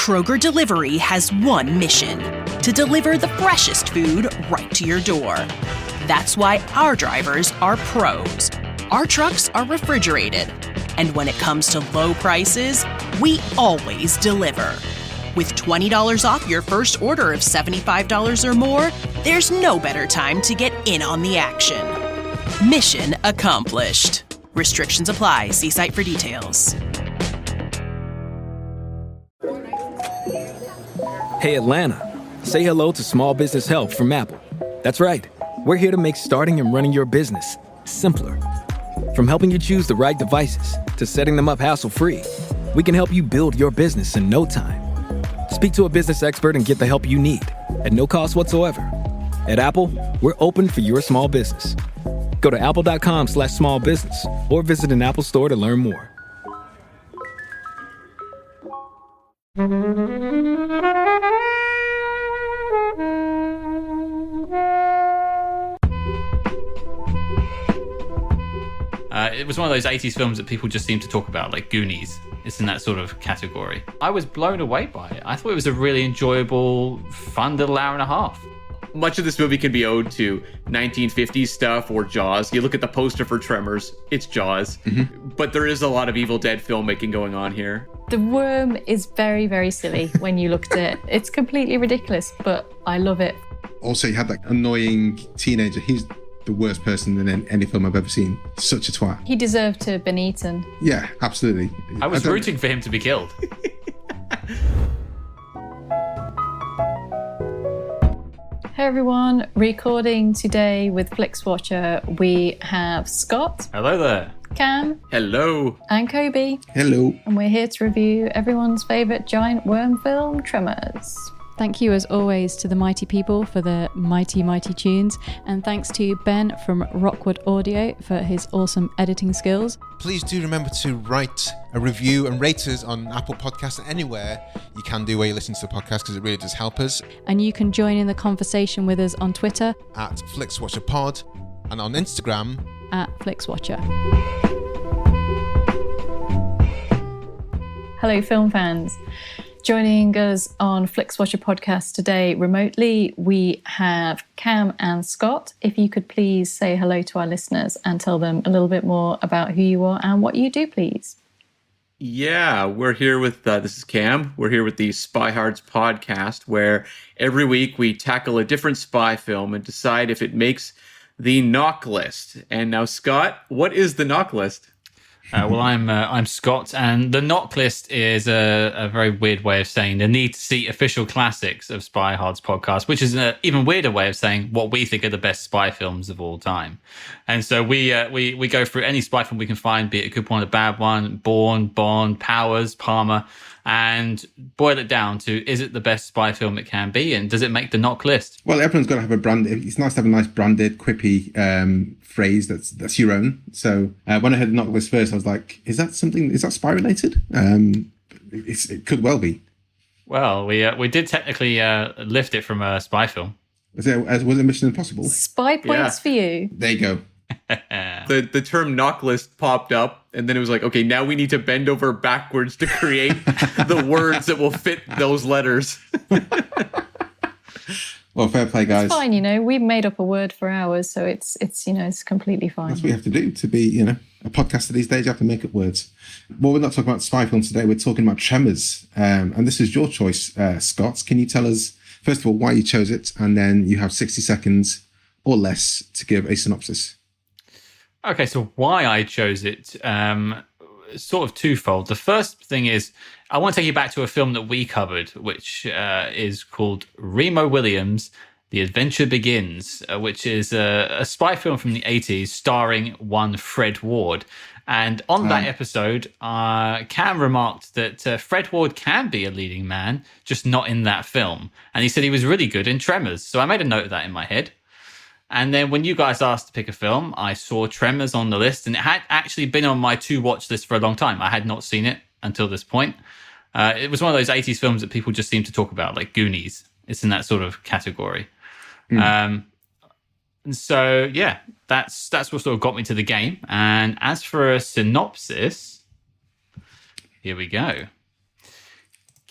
Kroger Delivery has one mission: to deliver the freshest food right to your door. That's why our drivers are pros. Our trucks are refrigerated. And when it comes to low prices, we always deliver. With $20 off your first order of $75 or more, there's no better time to get in on the action. Mission accomplished. Restrictions apply. See site for details. Hey, Atlanta. Say hello to Small Business Help from Apple. That's right. We're here to make starting and running your business simpler. From helping you choose the right devices to setting them up hassle-free, we can help you build your business in no time. Speak to a business expert and get the help you need at no cost whatsoever. At Apple, we're open for your small business. Go to apple.com/smallbusiness or visit an Apple store to learn more. It was one of those 80s films that people just seem to talk about, like Goonies. It's in that sort of category. I was blown away by it. I thought it was a really enjoyable, fun little hour and a half. Much of this movie can be owed to 1950s stuff or Jaws. You look at the poster for Tremors, it's Jaws. Mm-hmm. But there is a lot of Evil Dead filmmaking going on here. The worm is very, very silly when you look at it. It's completely ridiculous, but I love it. Also, you had that annoying teenager. He's the worst person in any film I've ever seen. Such a twat. He deserved to have been eaten. Yeah, absolutely. I was rooting for him to be killed. Hey everyone, recording today with Flixwatcher, we have Scott. Hello there. Cam. Hello. And Kobe. Hello. And we're here to review everyone's favourite giant worm film, Tremors. Thank you, as always, to the mighty people for their mighty, mighty tunes. And thanks to Ben from Rockwood Audio for his awesome editing skills. Please do remember to write a review and rate us on Apple Podcasts, anywhere you can do where you listen to the podcast, because it really does help us. And you can join in the conversation with us on Twitter at FlixWatcherPod and on Instagram at Flixwatcher. Hello, film fans. Joining us on Flixwatcher Podcast today remotely, we have Cam and Scott. If you could please say hello to our listeners and tell them a little bit more about who you are and what you do, please. Yeah, we're here with, this is Cam. We're here with the SpyHards Podcast, where every week we tackle a different spy film and decide if it makes the knock list. And now, Scott, what is the knock list? Well, I'm Scott, and the knock list is a very weird way of saying the need to see official classics of SpyHards Podcast, which is an even weirder way of saying what we think are the best spy films of all time. And so we go through any spy film we can find, be it a good one, a bad one, Bourne, Bond, Powers, Palmer, and boil it down to, is it the best spy film it can be, and does it make the knock list? Well, everyone's got to have a brand. It's nice to have a nice branded, quippy phrase that's your own. So when I heard the knock list first, I was like, is that spy related? It could well be. Well, we did technically lift it from a spy film. Was it Mission Impossible? Spy points for you. There you go. The term knock list popped up, and then it was like, okay, now we need to bend over backwards to create the words that will fit those letters. Well, fair play, guys. It's fine, we've made up a word for ours, so it's completely fine. That's what you have to do to be, a podcaster these days. You have to make up words. Well, we're not talking about spy films today. We're talking about Tremors, and this is your choice, Scott. Can you tell us, first of all, why you chose it, and then you have 60 seconds or less to give a synopsis. Okay, so why I chose it, sort of twofold. The first thing is, I want to take you back to a film that we covered, which is called Remo Williams' The Adventure Begins, which is a spy film from the 80s starring one Fred Ward. And on that episode, Cam remarked that Fred Ward can be a leading man, just not in that film. And he said he was really good in Tremors. So I made a note of that in my head. And then when you guys asked to pick a film, I saw Tremors on the list, and it had actually been on my to-watch list for a long time. I had not seen it until this point. It was one of those 80s films that people just seem to talk about, like Goonies. It's in that sort of category. And so, yeah, that's what sort of got me to the game. And as for a synopsis, here we go.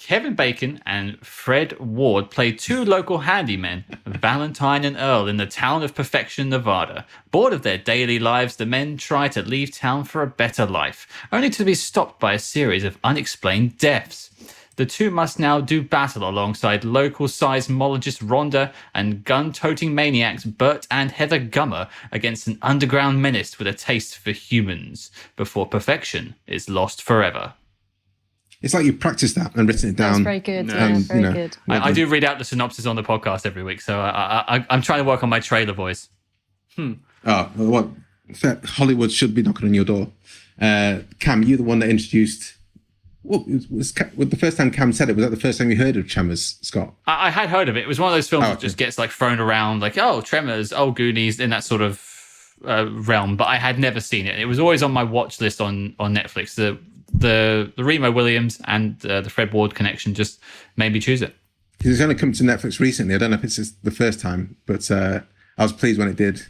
Kevin Bacon and Fred Ward play two local handymen, Valentine and Earl, in the town of Perfection, Nevada. Bored of their daily lives, the men try to leave town for a better life, only to be stopped by a series of unexplained deaths. The two must now do battle alongside local seismologist Rhonda and gun-toting maniacs Bert and Heather Gummer against an underground menace with a taste for humans, before perfection is lost forever. It's like you practiced that and written it down. That's very good. Yeah, very good. I do read out the synopsis on the podcast every week, so I'm trying to work on my trailer voice. Oh, what? Hollywood should be knocking on your door. Cam, you're the one that introduced. Well, the first time Cam said it, was that the first time you heard of Tremors, Scott? I had heard of it. It was one of those films that just gets like thrown around, like, oh, Tremors, oh, Goonies, in that sort of realm. But I had never seen it. It was always on my watch list on Netflix. The Remo Williams and the Fred Ward connection just made me choose it. It's only come to Netflix recently. I don't know if it's the first time, but I was pleased when it did,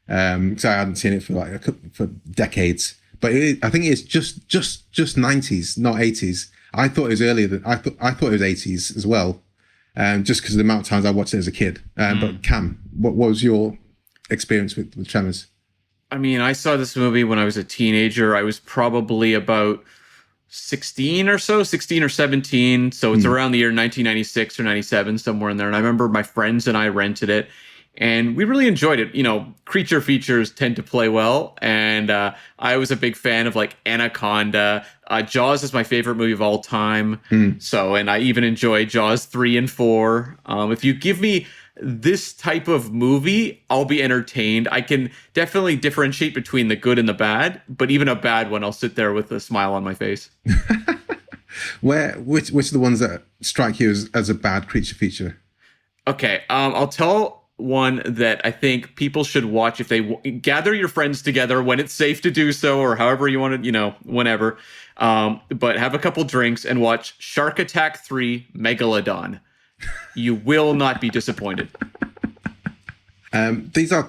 because I hadn't seen it for decades. But I think it's just 90s, not 80s. I thought it was earlier than I thought it was 80s as well, just because of the amount of times I watched it as a kid. But Cam, what was your experience with Tremors? I mean, I saw this movie when I was a teenager. I was probably about 16 or 17. So it's around the year 1996 or 97, somewhere in there. And I remember my friends and I rented it and we really enjoyed it. You know, creature features tend to play well. And I was a big fan of like Anaconda. Jaws is my favorite movie of all time. So, and I even enjoy Jaws 3 and 4. If you give me this type of movie, I'll be entertained. I can definitely differentiate between the good and the bad, but even a bad one, I'll sit there with a smile on my face. Which are the ones that strike you as a bad creature feature? Okay, I'll tell one that I think people should watch if they gather your friends together when it's safe to do so, or however you want to, whenever. But have a couple drinks and watch Shark Attack 3 Megalodon. You will not be disappointed. These are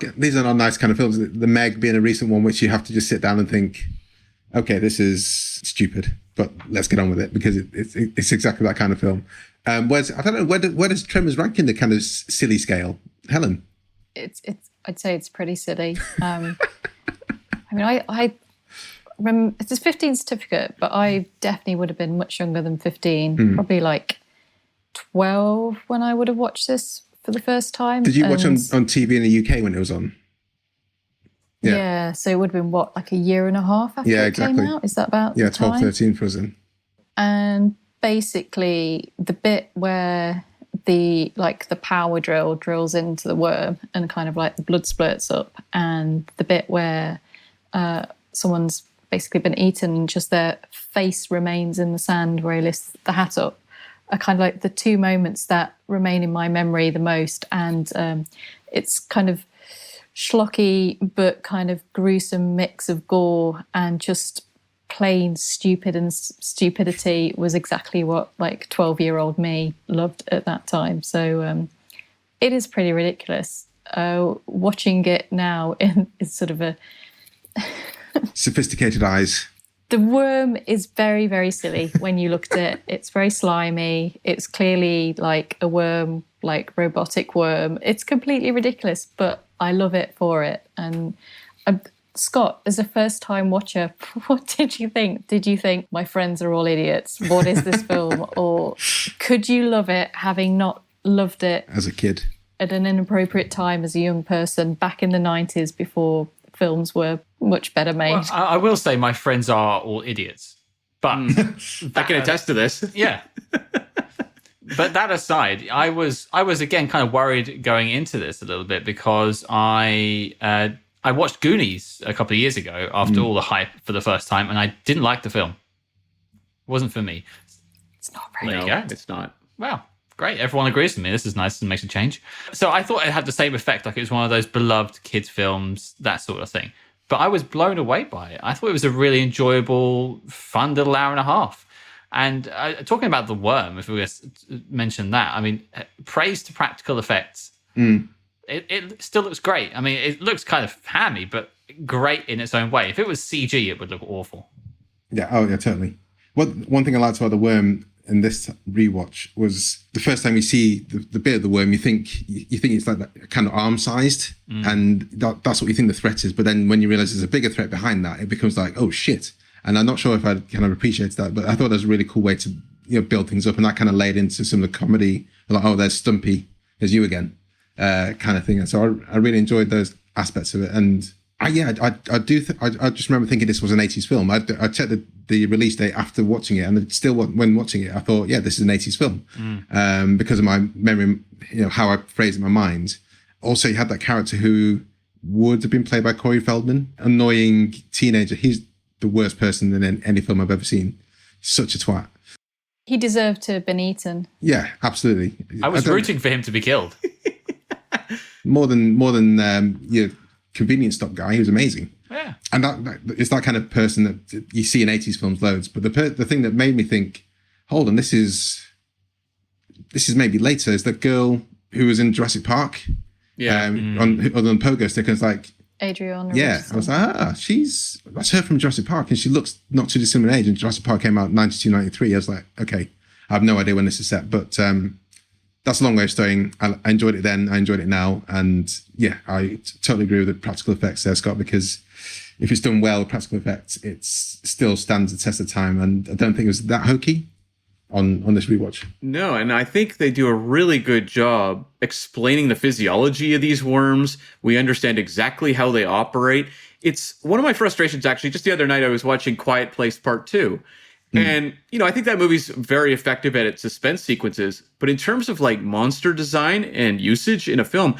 not nice kind of films. The Meg being a recent one, which you have to just sit down and think, okay, this is stupid, but let's get on with it, because it's exactly that kind of film. I don't know, where does Tremors rank in the kind of silly scale, Helen? I'd say it's pretty silly. I mean, I remember it's a 15 certificate, but I definitely would have been much younger than 15, probably like 12 when I would have watched this for the first time. Did you watch on TV in the UK when it was on? Yeah, so it would have been like a year and a half after it came out? Is that about the 12, time? 13 for us then. And basically the bit where the power drill drills into the worm and kind of like the blood splurts up, and the bit where someone's basically been eaten and just their face remains in the sand where he lifts the hat up, are kind of like the two moments that remain in my memory the most. And it's kind of schlocky but kind of gruesome mix of gore and just plain stupid, and stupidity was exactly what like 12-year-old me loved at that time. So it is pretty ridiculous. Watching it now is sort of a sophisticated eyes. The worm is very, very silly when you look at it. It's very slimy. It's clearly like a worm, like robotic worm. It's completely ridiculous, but I love it for it. And Scott, as a first-time watcher, what did you think? Did you think my friends are all idiots? What is this film? Or could you love it having not loved it as a kid at an inappropriate time as a young person back in the 90s before films were much better made? Well, I will say my friends are all idiots, but I can attest to this. Yeah. But that aside, I was again kind of worried going into this a little bit, because I watched Goonies a couple of years ago after all the hype for the first time, and I didn't like the film. It wasn't for me. It's not very There you go. It's not. Wow. Great. Everyone agrees with me. This is nice and makes a change. So I thought it had the same effect, like it was one of those beloved kids films, that sort of thing. But I was blown away by it. I thought it was a really enjoyable, fun little hour and a half. And talking about the worm, if we were to mention that, I mean, praise to practical effects. It still looks great. I mean, it looks kind of hammy, but great in its own way. If it was CG, it would look awful. Yeah, totally. One thing I liked about the worm, in this rewatch was the first time you see the bit of the worm, you think it's like that kind of arm-sized, and that's what you think the threat is. But then when you realize there's a bigger threat behind that, it becomes like, oh shit. And I'm not sure if I kind of appreciated that, but I thought that was a really cool way to build things up, and that kind of laid into some of the comedy, like, oh, there's Stumpy, there's you again, kind of thing. And so I really enjoyed those aspects of it. And I just remember thinking this was an 80s film. I checked the release date after watching it, and still when watching it, I thought, yeah, this is an 80s film, because of my memory, how I phrased it in my mind. Also, you had that character who would have been played by Corey Feldman, annoying teenager. He's the worst person in any film I've ever seen. Such a twat. He deserved to have been eaten. Yeah, absolutely. I was rooting for him to be killed. more than your convenience store guy. He was amazing. Yeah. And that it's that kind of person that you see in 80s films loads. But the thing that made me think, hold on, this is maybe later, is that girl who was in Jurassic Park. Yeah. On Pogo stickers, like Adriana. Yeah, Richardson. I was like, that's her from Jurassic Park, and she looks not too dissimilar in age. And Jurassic Park came out 92, 93. I was like, okay, I have no idea when this is set, but that's a long way of saying I enjoyed it then, I enjoyed it now, and yeah, I totally agree with the practical effects there, Scott, because if it's done well, practical effects, it still stands the test of time, and I don't think it was that hokey on this rewatch. No, and I think they do a really good job explaining the physiology of these worms. We understand exactly how they operate. It's one of my frustrations, actually. Just the other night, I was watching Quiet Place Part 2. And, I think that movie's very effective at its suspense sequences. But in terms of like monster design and usage in a film,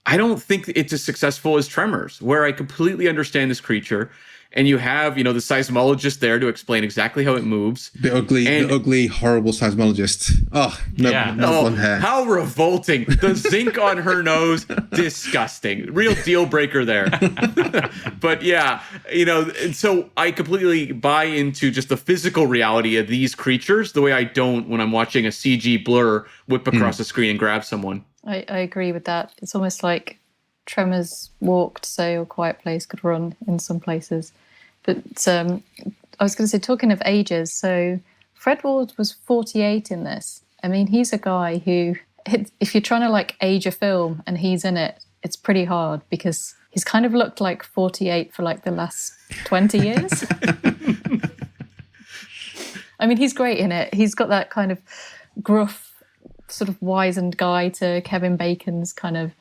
I don't think it's as successful as Tremors, where I completely understand this creature. And you have, the seismologist there to explain exactly how it moves. The ugly, horrible seismologist. Oh, no blonde hair. How revolting. The zinc on her nose, disgusting. Real deal breaker there. But yeah, and so I completely buy into just the physical reality of these creatures, the way I don't when I'm watching a CG blur whip across the screen and grab someone. I agree with that. It's almost like Tremors walked so A Quiet Place could run in some places. But I was going to say, talking of ages, so Fred Ward was 48 in this. I mean, he's a guy who, if you're trying to like age a film and he's in it, it's pretty hard because he's kind of looked like 48 for like the last 20 years. I mean, he's great in it. He's got that kind of gruff, sort of wizened guy to Kevin Bacon's kind of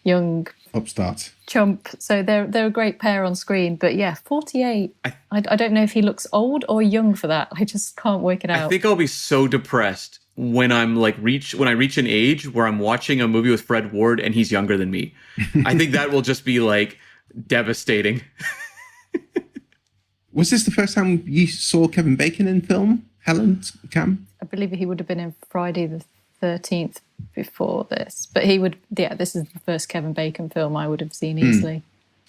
young upstart chump. So they're a great pair on screen. But yeah, 48. I don't know if he looks old or young for that. I just can't work it out. I think I'll be so depressed when I'm like when I reach an age where I'm watching a movie with Fred Ward and he's younger than me. I think that will just be like devastating. Was this the first time you saw Kevin Bacon in film, Helen, Cam? I believe he would have been in Friday the 13th before this, but this is the first Kevin Bacon film I would have seen easily.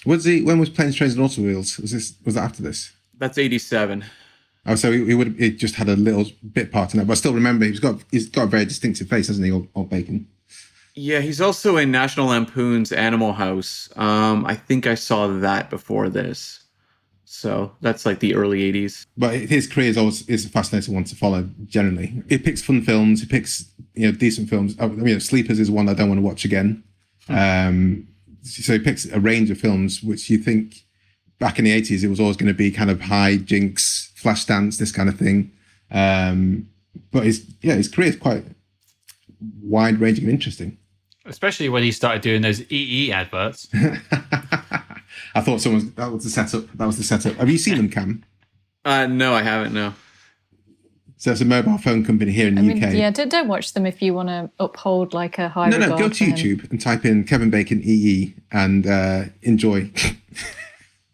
When was Planes, Trains and Automobiles? Was that after this? That's 87. Oh, so he just had a little bit part in that, but I still remember he's got a very distinctive face, hasn't he, old Bacon? Yeah, he's also in National Lampoon's Animal House. I think I saw that before this. So that's like the early 80s. But his career is a fascinating one to follow, generally. He picks fun films, he picks decent films. Sleepers is one I don't want to watch again. So he picks a range of films, which you think back in the 80s, it was always going to be kind of high jinks, flash dance, this kind of thing. But his career is quite wide-ranging and interesting. Especially when he started doing those EE adverts. I thought that was the setup. Have you seen them, Cam? No, I haven't, no. So it's a mobile phone company here in the UK. Yeah, don't watch them if you want to uphold like a high regard. No, go to YouTube and type in Kevin Bacon EE and enjoy.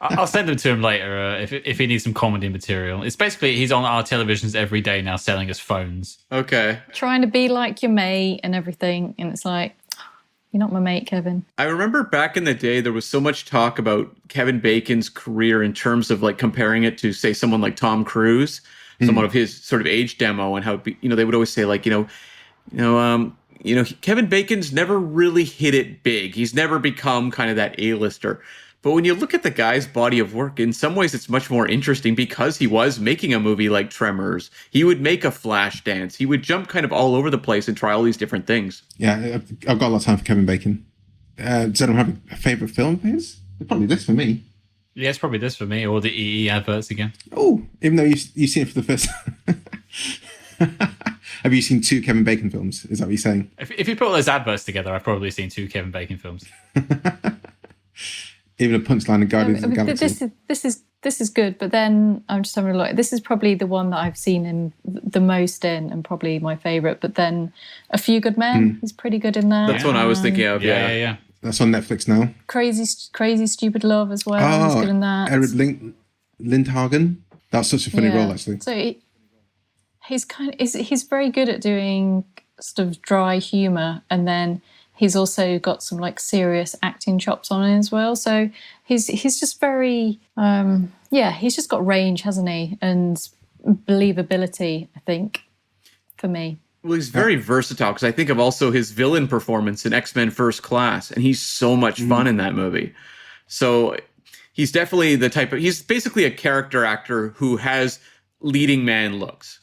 I'll send them to him later if he needs some comedy material. It's basically, he's on our televisions every day now selling us phones. Okay. Trying to be like your mate and everything. And it's like, you're not my mate, Kevin. I remember back in the day, there was so much talk about Kevin Bacon's career in terms of like comparing it to, say, someone like Tom Cruise, someone of his sort of age demo, and how, they would always say like, Kevin Bacon's never really hit it big. He's never become kind of that A-lister. But when you look at the guy's body of work, in some ways it's much more interesting because he was making a movie like Tremors. He would make a flash dance. He would jump kind of all over the place and try all these different things. Yeah, I've got a lot of time for Kevin Bacon. Does anyone have a favourite film of his? Probably this for me. Yeah, it's probably this for me, or the EE adverts again. Oh, even though you've seen it for the first Have you seen 2 Kevin Bacon films? Is that what you're saying? If you put all those adverts together, I've probably seen 2 Kevin Bacon films. Even a punchline of Guardians of the Galaxy. This is good, but then I'm just having a look. This is probably the one that I've seen him the most in, and probably my favourite. But then A Few Good Men, he's pretty good in that. That's what I was thinking of. Yeah. That's on Netflix now. Crazy Stupid Love as well. He's good in that. Eric Lindhagen. That's such a funny role, actually. So he's very good at doing sort of dry humour, and then he's also got some like serious acting chops on it as well. So he's just very he's just got range, hasn't he? And believability, I think, for me. Well, he's very versatile because I think of also his villain performance in X-Men First Class, and he's so much fun in that movie. So he's definitely the type of, he's basically a character actor who has leading man looks.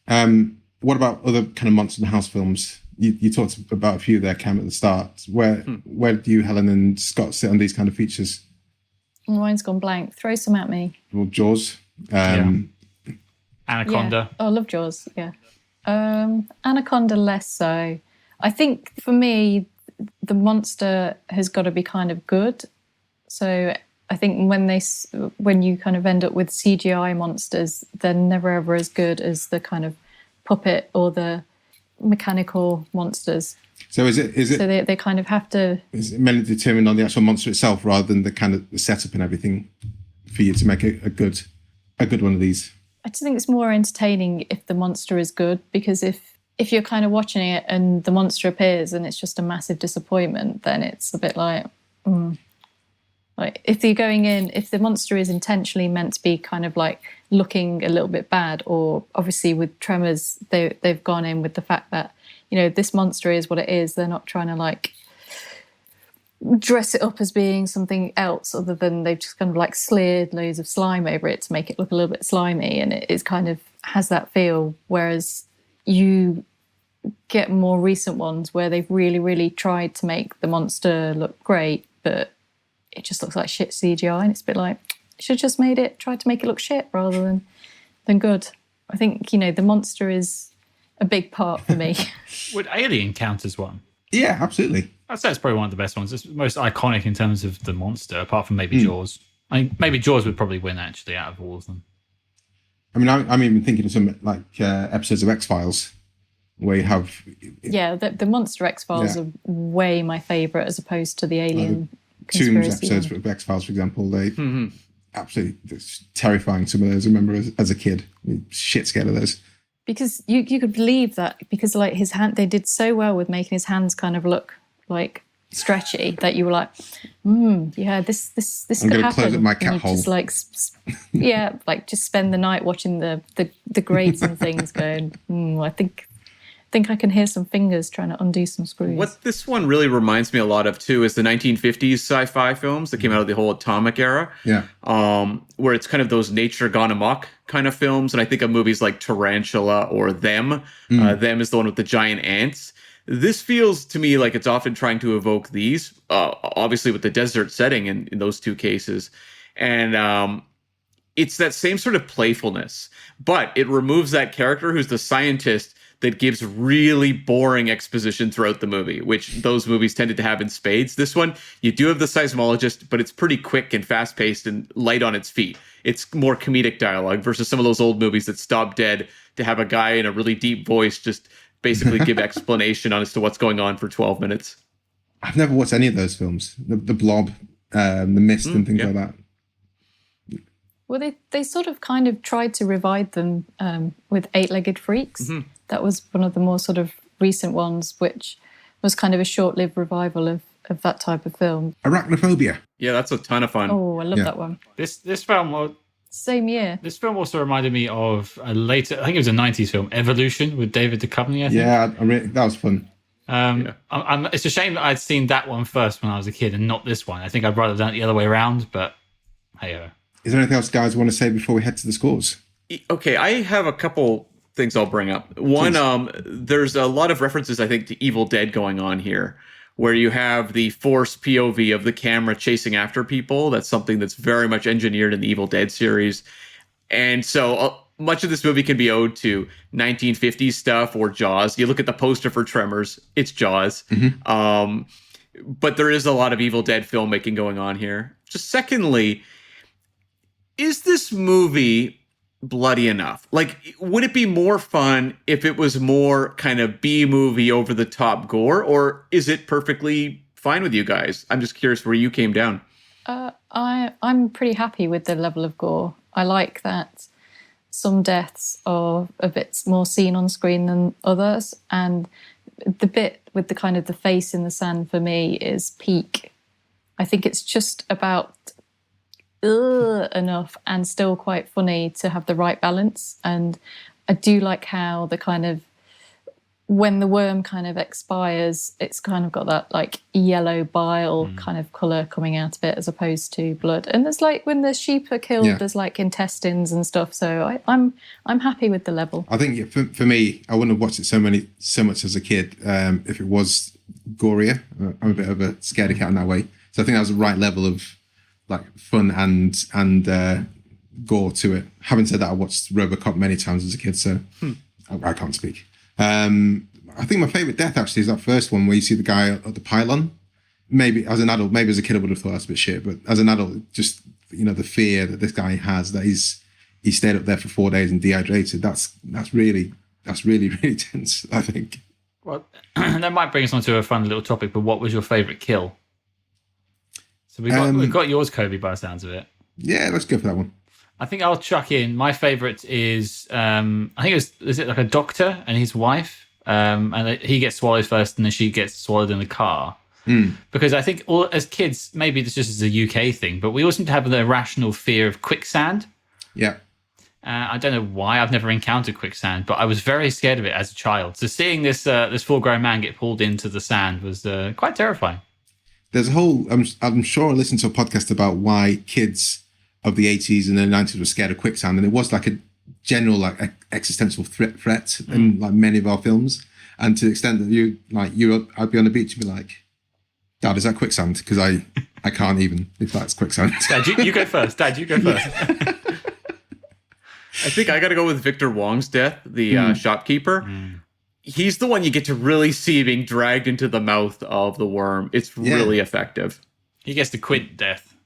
What about other kind of monster in the house films? You talked about a few there, Cam, at the start. Where do you, Helen and Scott, sit on these kind of features? Mine's gone blank. Throw some at me. Well, Jaws. Anaconda. Yeah. Oh, I love Jaws, yeah. Anaconda less so. I think for me, the monster has got to be kind of good. So I think when you kind of end up with CGI monsters, they're never ever as good as the kind of puppet or the mechanical monsters. So is it so they kind of have to, is it mainly determined on the actual monster itself rather than the kind of the setup and everything for you to make a good one of these? I just think it's more entertaining if the monster is good, because if you're kind of watching it and the monster appears and it's just a massive disappointment, then it's a bit like like if you're going in, if the monster is intentionally meant to be kind of like looking a little bit bad, or obviously with Tremors they've gone in with the fact that, you know, this monster is what it is. They're not trying to like dress it up as being something else other than they've just kind of like smeared loads of slime over it to make it look a little bit slimy, and it is kind of has that feel. Whereas you get more recent ones where they've really, really tried to make the monster look great, but it just looks like shit CGI, and it's a bit like, you should have just tried to make it look shit rather than good. I think, you know, the monster is a big part for me. Would Alien count as one? Yeah, absolutely. I'd say it's probably one of the best ones. It's the most iconic in terms of the monster, apart from maybe Jaws. I mean, maybe Jaws would probably win, actually, out of all of them. I mean, I'm even thinking of some like episodes of X-Files where you have... Yeah, the Monster X-Files are way my favourite as opposed to the Alien Tombs conspiracy episodes of X-Files, for example, they absolutely terrifying, some of those. I remember as a kid, shit scared of those. Because you could believe that, because like his hand, they did so well with making his hands kind of look like stretchy that you were like, yeah, this I'm could going to happen. close up my cat hole. Just like, like just spend the night watching the grates and things, going, I think I can hear some fingers trying to undo some screws. What this one really reminds me a lot of too is the 1950s sci-fi films that came out of the whole atomic era. Yeah. Where it's kind of those nature gone amok kind of films. And I think of movies like Tarantula or Them. Them is the one with the giant ants. This feels to me like it's often trying to evoke these, obviously with the desert setting in those two cases. And it's that same sort of playfulness, but it removes that character who's the scientist that gives really boring exposition throughout the movie, which those movies tended to have in spades. This one, you do have the seismologist, but it's pretty quick and fast-paced and light on its feet. It's more comedic dialogue versus some of those old movies that stop dead to have a guy in a really deep voice just basically give explanation as to what's going on for 12 minutes. I've never watched any of those films. The Blob, The Mist and things like that. Well, they sort of kind of tried to revive them with Eight-Legged Freaks. That was one of the more sort of recent ones, which was kind of a short-lived revival of that type of film. Arachnophobia. Yeah, that's a ton of fun. Oh, I love that one. This film... Same year. This film also reminded me of a later, I think it was a 90s film, Evolution, with David Duchovny, I think. Yeah, that was fun. It's a shame that I'd seen that one first when I was a kid and not this one. I think I'd rather done it the other way around, but hey. Is there anything else, guys, you want to say before we head to the scores? Okay, I have a couple things I'll bring up. One, there's a lot of references, I think, to Evil Dead going on here, where you have the forced POV of the camera chasing after people. That's something that's very much engineered in the Evil Dead series. And so much of this movie can be owed to 1950s stuff or Jaws. You look at the poster for Tremors, it's Jaws. But there is a lot of Evil Dead filmmaking going on here. Just secondly, is this movie bloody enough? Like, would it be more fun if it was more kind of B-movie over-the-top gore, or is it perfectly fine with you guys? I'm just curious where you came down. I'm pretty happy with the level of gore. I like that some deaths are a bit more seen on screen than others, and the bit with the kind of the face in the sand for me is peak. I think it's just about enough and still quite funny to have the right balance. And I do like how the kind of, when the worm kind of expires, it's kind of got that like yellow bile kind of colour coming out of it as opposed to blood. And there's like, when the sheep are killed, there's like intestines and stuff. So I'm happy with the level. I think for me, I wouldn't have watched it so much as a kid if it was gorier. I'm a bit of a scaredy cat in that way. So I think that was the right level of like fun and gore to it. Having said that, I watched RoboCop many times as a kid, so I can't speak. I think my favourite death actually is that first one where you see the guy at the pylon. Maybe as an adult, maybe as a kid I would have thought that's a bit shit, but as an adult, just the fear that this guy has, that he stayed up there for 4 days and dehydrated. That's really really tense, I think. Well, that might bring us on to a fun little topic. But what was your favourite kill? So we've got yours, Kobe, by the sounds of it. Yeah, let's go for that one. I think I'll chuck in. My favourite is, I think is it like a doctor and his wife? And he gets swallowed first and then she gets swallowed in the car. Because I think as kids, maybe this just is a UK thing, but we all seem to have an irrational fear of quicksand. Yeah. I don't know why. I've never encountered quicksand, but I was very scared of it as a child. So seeing this full-grown man get pulled into the sand was quite terrifying. There's a whole, I'm sure I listened to a podcast about why kids of the 80s and the 90s were scared of quicksand. And it was like a general like existential threat in like many of our films. And to the extent that I'd be on the beach and be like, Dad, is that quicksand? Because I can't even if that's quicksand. Dad, you go first. Dad, you go first. I think I got to go with Victor Wong's death, the shopkeeper. He's the one you get to really see being dragged into the mouth of the worm. It's really effective. He gets the Quint death.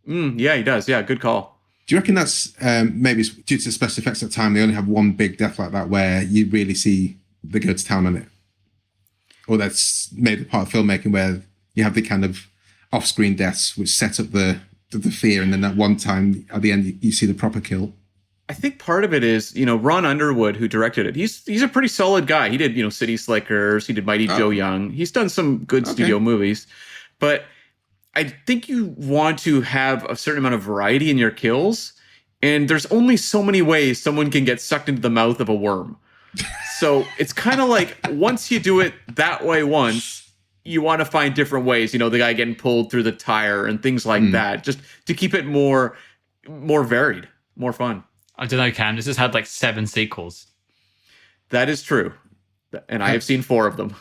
Yeah, he does. Yeah, good call. Do you reckon that's maybe it's due to the special effects at the time, they only have one big death like that where you really see the goods town on it? Or that's maybe part of filmmaking where you have the kind of off-screen deaths which set up the fear, and then that one time at the end you see the proper kill? I think part of it is, Ron Underwood, who directed it. He's a pretty solid guy. He did, City Slickers. He did Mighty Joe Young. He's done some good studio movies. But I think you want to have a certain amount of variety in your kills. And there's only so many ways someone can get sucked into the mouth of a worm. So it's kind of like once you do it that way once, you want to find different ways. The guy getting pulled through the tire and things like that. Just to keep it more varied, more fun. I don't know, Cam. This has had like 7 sequels. That is true. And I have seen 4 of them.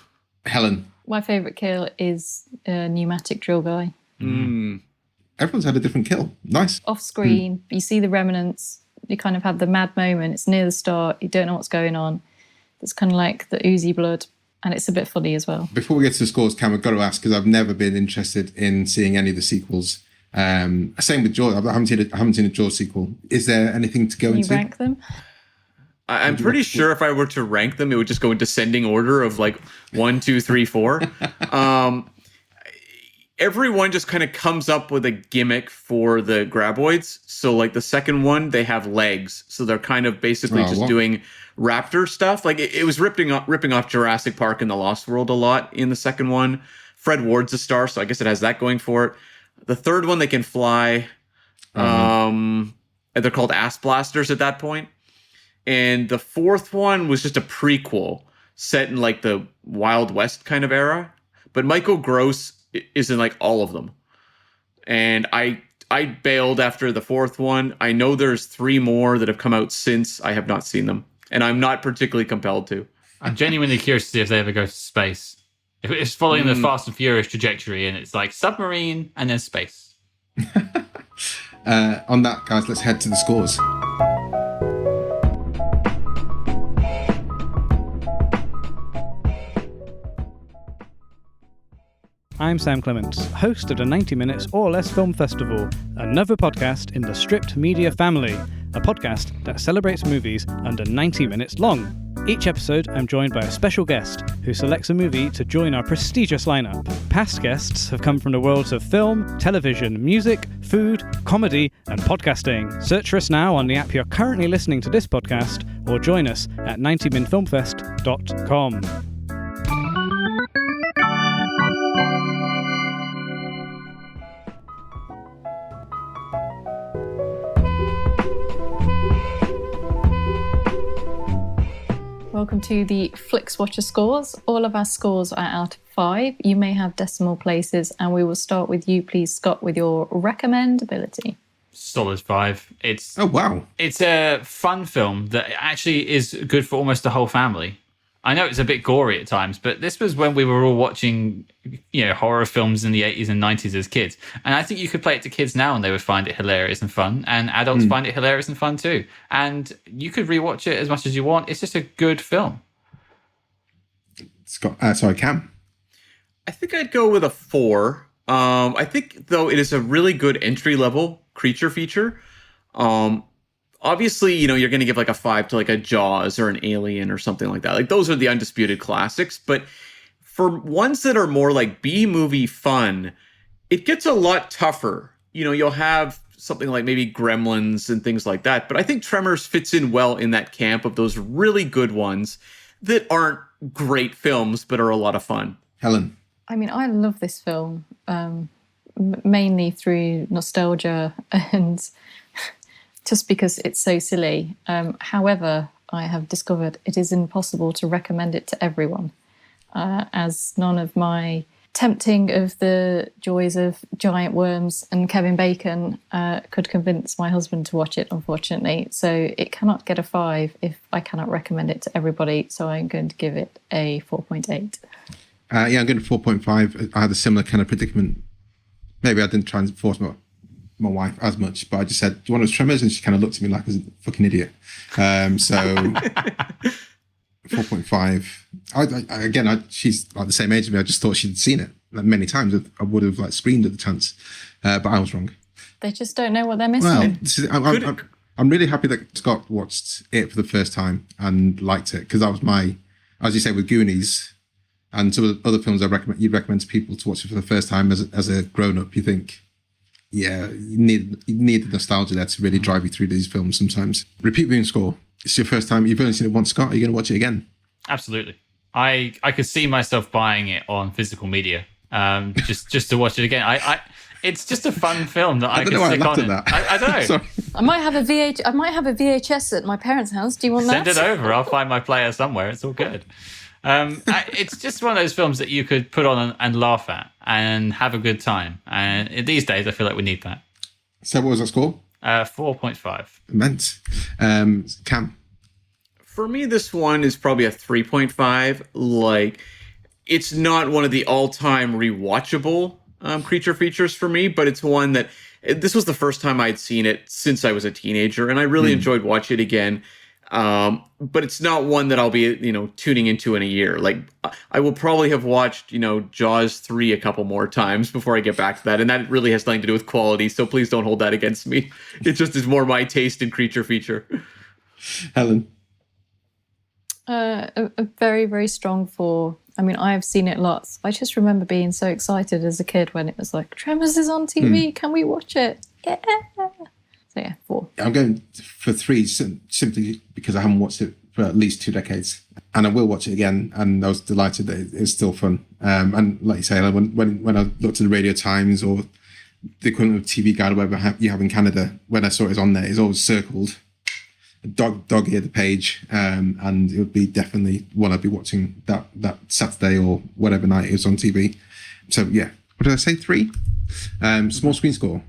Helen. My favourite kill is a pneumatic drill guy. Everyone's had a different kill. Nice. Off screen, you see the remnants. You kind of have the mad moment. It's near the start. You don't know what's going on. It's kind of like the oozy blood. And it's a bit funny as well. Before we get to the scores, Cam, I've got to ask, because I've never been interested in seeing any of the sequels. Same with Jaws. I haven't seen a Jaws sequel. Is there anything to go into? Can you rank them? I'm pretty sure if I were to rank them, it would just go in descending order of like 1, 2, 3, 4. Everyone just kind of comes up with a gimmick for the graboids. So like the second one, they have legs. So they're kind of basically doing raptor stuff. Like it was ripping off Jurassic Park and the Lost World a lot in the second one. Fred Ward's a star, so I guess it has that going for it. The third one, they can fly. And they're called ass blasters at that point. And the fourth one was just a prequel. set in like the Wild West kind of era. But Michael Gross is in like all of them. And I bailed after the fourth one. I know there's 3 more that have come out since. I have not seen them. And I'm not particularly compelled to. I'm genuinely curious to see if they ever go to space. If it's following the Fast and Furious trajectory and it's like submarine and then space. On that, guys, let's head to the scores. I'm Sam Clements, host of the 90 Minutes or Less Film Festival, another podcast in the Stripped Media family, a podcast that celebrates movies under 90 minutes long. Each episode, I'm joined by a special guest who selects a movie to join our prestigious lineup. Past guests have come from the worlds of film, television, music, food, comedy, and podcasting. Search for us now on the app you're currently listening to this podcast, or join us at 90minfilmfest.com. Welcome to the Flixwatcher scores. All of our scores are out of 5. You may have decimal places, and we will start with you, please, Scott, with your recommendability. Solid 5. Oh, wow. It's a fun film that actually is good for almost the whole family. I know it's a bit gory at times, but this was when we were all watching, horror films in the 80s and 90s as kids. And I think you could play it to kids now and they would find it hilarious and fun. And adults find it hilarious and fun too. And you could rewatch it as much as you want. It's just a good film. Scott, Cam? I think I'd go with a 4. I think, though, it is a really good entry-level creature feature. Obviously, you're going to give like a 5 to like a Jaws or an Alien or something like that. Like those are the undisputed classics. But for ones that are more like B-movie fun, it gets a lot tougher. You'll have something like maybe Gremlins and things like that. But I think Tremors fits in well in that camp of those really good ones that aren't great films, but are a lot of fun. Helen? I mean, I love this film, mainly through nostalgia and just because it's so silly. However, I have discovered it is impossible to recommend it to everyone, as none of my tempting of the joys of giant worms and Kevin Bacon could convince my husband to watch it, unfortunately. So it cannot get a 5 if I cannot recommend it to everybody. So I'm going to give it a 4.8. I'm going to 4.5. I had a similar kind of predicament. Maybe I didn't try and force my wife as much, but I just said, do you want to watch Tremors? And she kind of looked at me like I was a fucking idiot. So 4.5. She's like the same age as me. I just thought she'd seen it like many times. I would have like screamed at the chance, but I was wrong. They just don't know what they're missing. Well, I'm really happy that Scott watched it for the first time and liked it, because that was as you say, with Goonies and some of the other films you'd recommend to people to watch it for the first time as a grown-up. You think, yeah, you need the nostalgia there to really drive you through these films sometimes. Repeat viewing score. It's your first time. You've only seen it once, Scott. Are you going to watch it again? Absolutely. I could see myself buying it on physical media, just to watch it again. It's just a fun film that I can stick on. I don't know. Sorry. I might have a VHS at my parents' house. Do you want that? Send it over. I'll find my player somewhere. It's all good. It's just one of those films that you could put on and laugh at and have a good time. And these days, I feel like we need that. So what was that score? 4.5. Immense. Cam? For me, this one is probably a 3.5. Like, it's not one of the all-time rewatchable creature features for me, but it's one that this was the first time I'd seen it since I was a teenager, and I really enjoyed watching it again. But it's not one that I'll be, tuning into in a year. Like, I will probably have watched, Jaws 3 a couple more times before I get back to that. And that really has nothing to do with quality. So please don't hold that against me. It just is more my taste in creature feature. Helen? A very, very strong 4. I mean, I have seen it lots. I just remember being so excited as a kid when it was like, Tremors is on TV. Can we watch it? Yeah. So yeah, 4. I'm going for 3 simply because I haven't watched it for at least 2 decades, and I will watch it again. And I was delighted that it's still fun. And like you say, when I looked at the Radio Times or the equivalent of TV Guide or whatever you have in Canada, when I saw it was on there, it's always circled. dog-eared page, and it would be definitely one I'd be watching that Saturday or whatever night it was on TV. So yeah, what did I say? 3? Small screen score.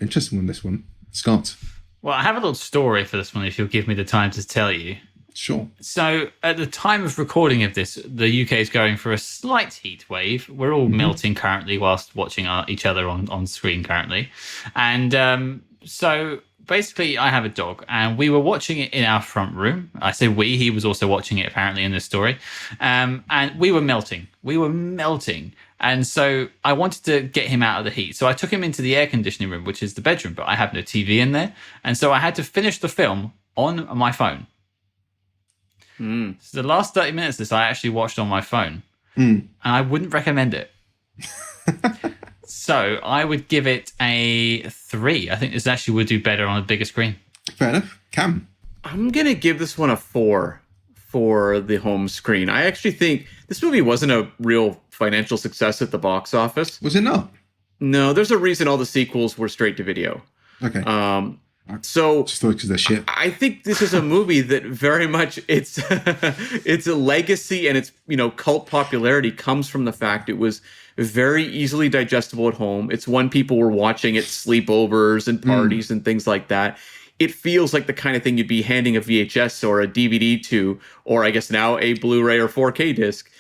Interesting one, this one. Scott. Well, I have a little story for this one if you'll give me the time to tell you. Sure. So at the time of recording of this, the UK is going for a slight heat wave. We're all melting currently whilst watching each other on screen currently. And so basically I have a dog and we were watching it in our front room. I say we, he was also watching it apparently in this story. And we were melting. And so I wanted to get him out of the heat. So I took him into the air conditioning room, which is the bedroom, but I have no TV in there. And so I had to finish the film on my phone. So the last 30 minutes of this I actually watched on my phone. And I wouldn't recommend it. So I would give it a 3. I think this actually would do better on a bigger screen. Fair enough. Cam? I'm going to give this one a 4 for the home screen. I actually think this movie wasn't a real financial success at the box office. Was it not? No, there's a reason all the sequels were straight to video. Okay. So just because they're shit. I think this is a movie that very much its a legacy and its cult popularity comes from the fact it was very easily digestible at home. It's one people were watching at sleepovers and parties and things like that. It feels like the kind of thing you'd be handing a VHS or a DVD to, or I guess now a Blu-ray or 4K disc,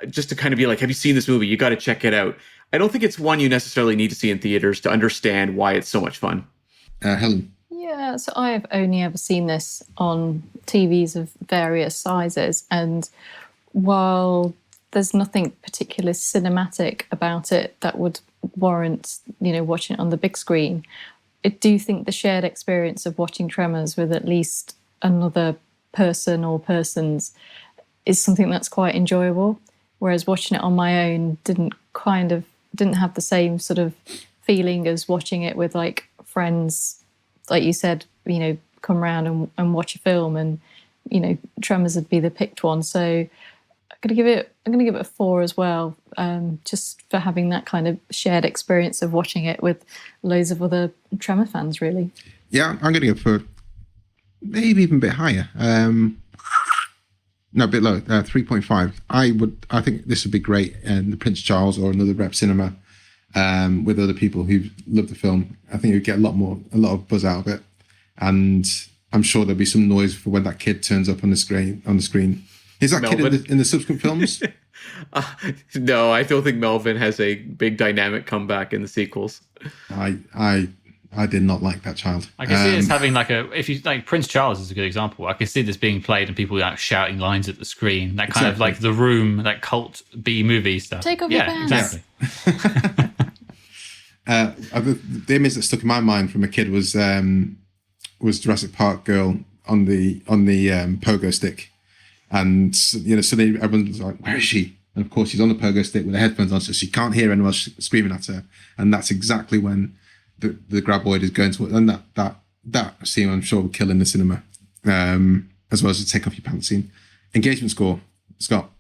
just to kind of be like, have you seen this movie? You got to check it out. I don't think it's one you necessarily need to see in theaters to understand why it's so much fun. Helen? Yeah, so I have only ever seen this on TVs of various sizes, and while there's nothing particularly cinematic about it that would warrant, watching it on the big screen, I do think the shared experience of watching Tremors with at least another person or persons is something that's quite enjoyable, whereas watching it on my own didn't have the same sort of feeling as watching it with like friends, like you said, come around and watch a film, and Tremors would be the picked one. So I'm gonna give it a 4 as well, just for having that kind of shared experience of watching it with loads of other Tremor fans, really. Yeah, I'm gonna go for maybe even a bit higher. No, a bit low, 3.5. I think this would be great in the Prince Charles or another rep cinema, with other people who love the film. I think you'd get a lot of buzz out of it, and I'm sure there'll be some noise for when that kid turns up on the screen. Is that Melvin? kid in the subsequent films? No, I don't think Melvin has a big dynamic comeback in the sequels. I did not like that child. I can see this having if you like Prince Charles is a good example. I can see this being played and people shouting lines at the screen. That kind of like The Room, that cult B movie stuff. Take off your pants. Exactly. The image that stuck in my mind from a kid was Jurassic Park girl on the pogo stick, and suddenly everyone's like, "Where is she?" And of course, she's on the pogo stick with her headphones on, so she can't hear anyone else screaming at her. And that's exactly when the graboid is going to, and that scene I'm sure will kill in the cinema, as well as the take off your pants scene. Engagement score, Scott.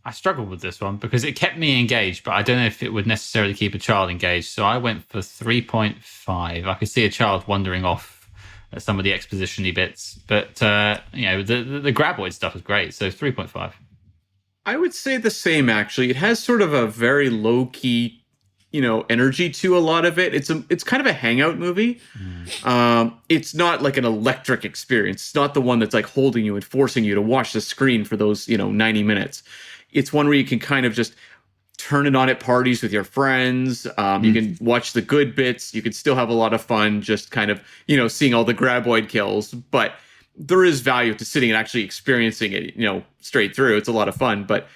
I struggled with this one because it kept me engaged, but I don't know if it would necessarily keep a child engaged. So I went for 3.5. I could see a child wandering off at some of the exposition-y bits, but the graboid stuff is great. So 3.5. I would say the same, actually. It has sort of a very low-key, energy to a lot of it. It's kind of a hangout movie. It's not like an electric experience. It's not the one that's like holding you and forcing you to watch the screen for those 90 minutes. It's one where you can kind of just turn it on at parties with your friends. You can watch the good bits. You can still have a lot of fun just kind of seeing all the graboid kills, but there is value to sitting and actually experiencing it straight through. It's a lot of fun, but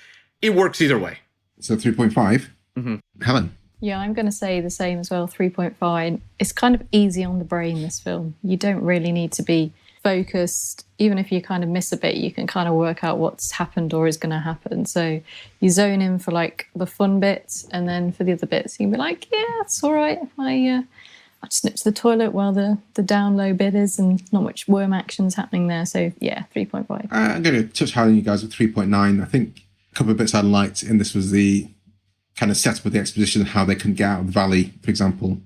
it works either way. So 3.5. Helen. Yeah, I'm going to say the same as well, 3.5. It's kind of easy on the brain, this film. You don't really need to be focused. Even if you kind of miss a bit, you can kind of work out what's happened or is going to happen. So you zone in for like the fun bits, and then for the other bits, you can be like, yeah, it's all right. I just nip to the toilet while the down low bit is, and not much worm action's happening there. So yeah, 3.5. I'm going to touch hard on you guys with 3.9. I think a couple of bits I liked in this was the kind of setup of the exposition and how they couldn't get out of the valley, for example.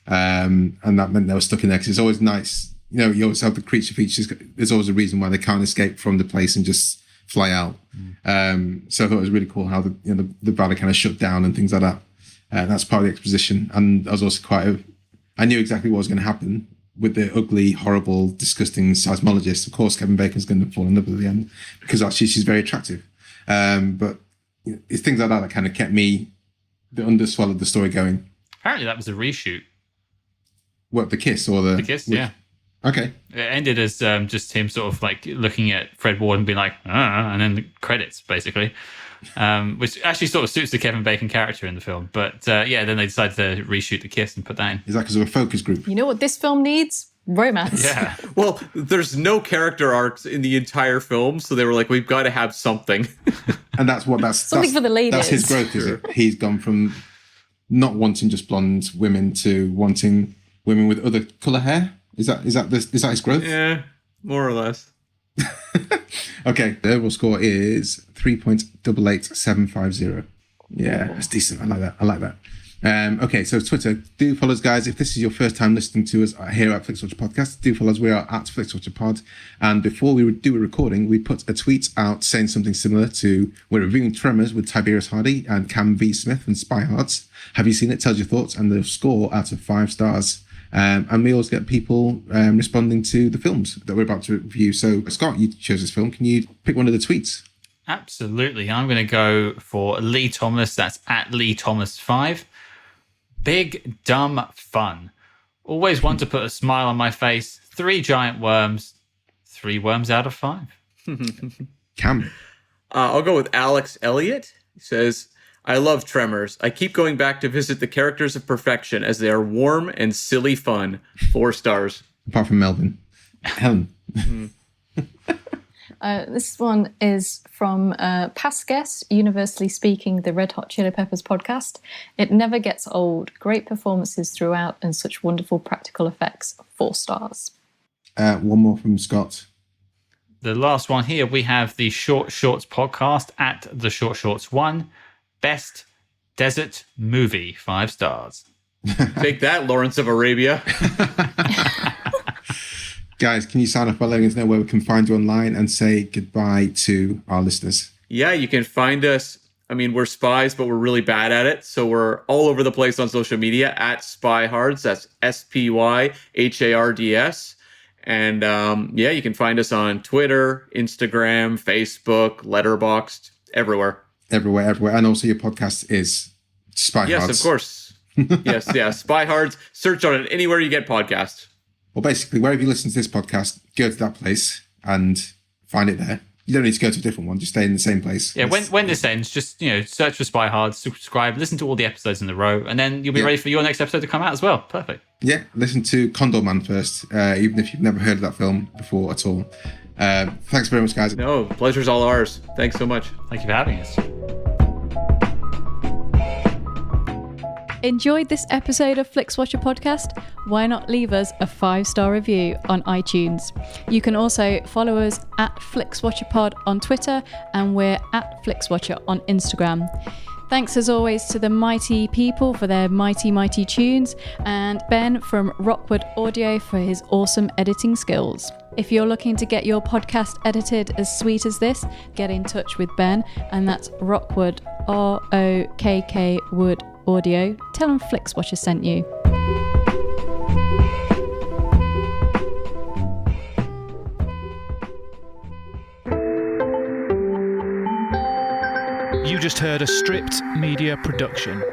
And that meant they were stuck in there, because it's always nice you always have the creature features. There's always a reason why they can't escape from the place and just fly out. So I thought it was really cool how the valley kind of shut down and things like that. That's part of the exposition. And I was also I knew exactly what was going to happen with the ugly, horrible, disgusting seismologist. Of course, Kevin Bacon's going to fall in love with her at the end because actually she's very attractive. But it's things like that kind of kept me, that underswallowed the story going. Apparently that was a reshoot. What, the kiss or the... The kiss, yeah. Okay. It ended as just him sort of like looking at Fred Ward and being like, and then the credits, basically. Which actually sort of suits the Kevin Bacon character in the film. But then they decided to reshoot the kiss and put that in. Is that because of a focus group? You know what this film needs? Romance. Yeah. Well, there's no character arcs in the entire film, so they were like, we've got to have something. And that's something for the ladies. That's his growth, is it? He's gone from not wanting just blonde women to wanting women with other colour hair. Is that his growth? Yeah, more or less. Okay, the overall score is 3.88750. Yeah, that's decent. I like that. Okay, so Twitter, do follow us, guys. If this is your first time listening to us here at Flixwatcher Podcast, do follow us. We are at Flixwatcher Pod. And before we do a recording, we put a tweet out saying something similar to, we're reviewing Tremors with Tiberius Hardy and Cam V. Smith and SpyHards. Have you seen it? Tells your thoughts and the score out of 5 stars. And we always get people responding to the films that we're about to review. So, Scott, you chose this film. Can you pick one of the tweets? Absolutely. I'm going to go for Lee Thomas. That's at Lee Thomas 5. Big, dumb fun. Always want to put a smile on my face. 3 giant worms. 3 worms out of 5. Cam. I'll go with Alex Elliott. He says, I love Tremors. I keep going back to visit the characters of perfection as they are warm and silly fun. 4 stars. Apart from Melvin. Helen. This one is from past guest, universally speaking, the Red Hot Chili Peppers podcast. It never gets old. Great performances throughout and such wonderful practical effects. 4 stars. One more from Scott. The last one here, we have the Short Shorts podcast at the Short Shorts 1. Best desert movie, 5 stars. Take that, Lawrence of Arabia. Guys, can you sign up by letting us know where we can find you online and say goodbye to our listeners? Yeah, you can find us. I mean, we're spies, but we're really bad at it. So we're all over the place on social media at SpyHards. That's SpyHards. And you can find us on Twitter, Instagram, Facebook, Letterboxd, everywhere. Everywhere. And also your podcast is SpyHards. Yes, of course. Yes, SpyHards. Search on it anywhere you get podcasts. Well, basically, wherever you listen to this podcast, go to that place and find it there. You don't need to go to a different one. Just stay in the same place. Yeah, when this ends, just search for SpyHards, subscribe, listen to all the episodes in a row, and then you'll be ready for your next episode to come out as well. Perfect. Yeah, listen to Condor Man first, even if you've never heard of that film before at all. Thanks very much, guys. No, pleasure's all ours. Thanks so much. Thank you for having us. Enjoyed this episode of Flixwatcher Podcast? Why not leave us a 5-star review on iTunes? You can also follow us at FlixWatcherPod on Twitter, and we're at FlixWatcher on Instagram. Thanks as always to the mighty people for their mighty, mighty tunes, and Ben from Rockwood Audio for his awesome editing skills. If you're looking to get your podcast edited as sweet as this, get in touch with Ben, and that's Rockwood, ROKK Wood Audio. Tell them Flixwatcher sent you. You just heard a Stripped Media production.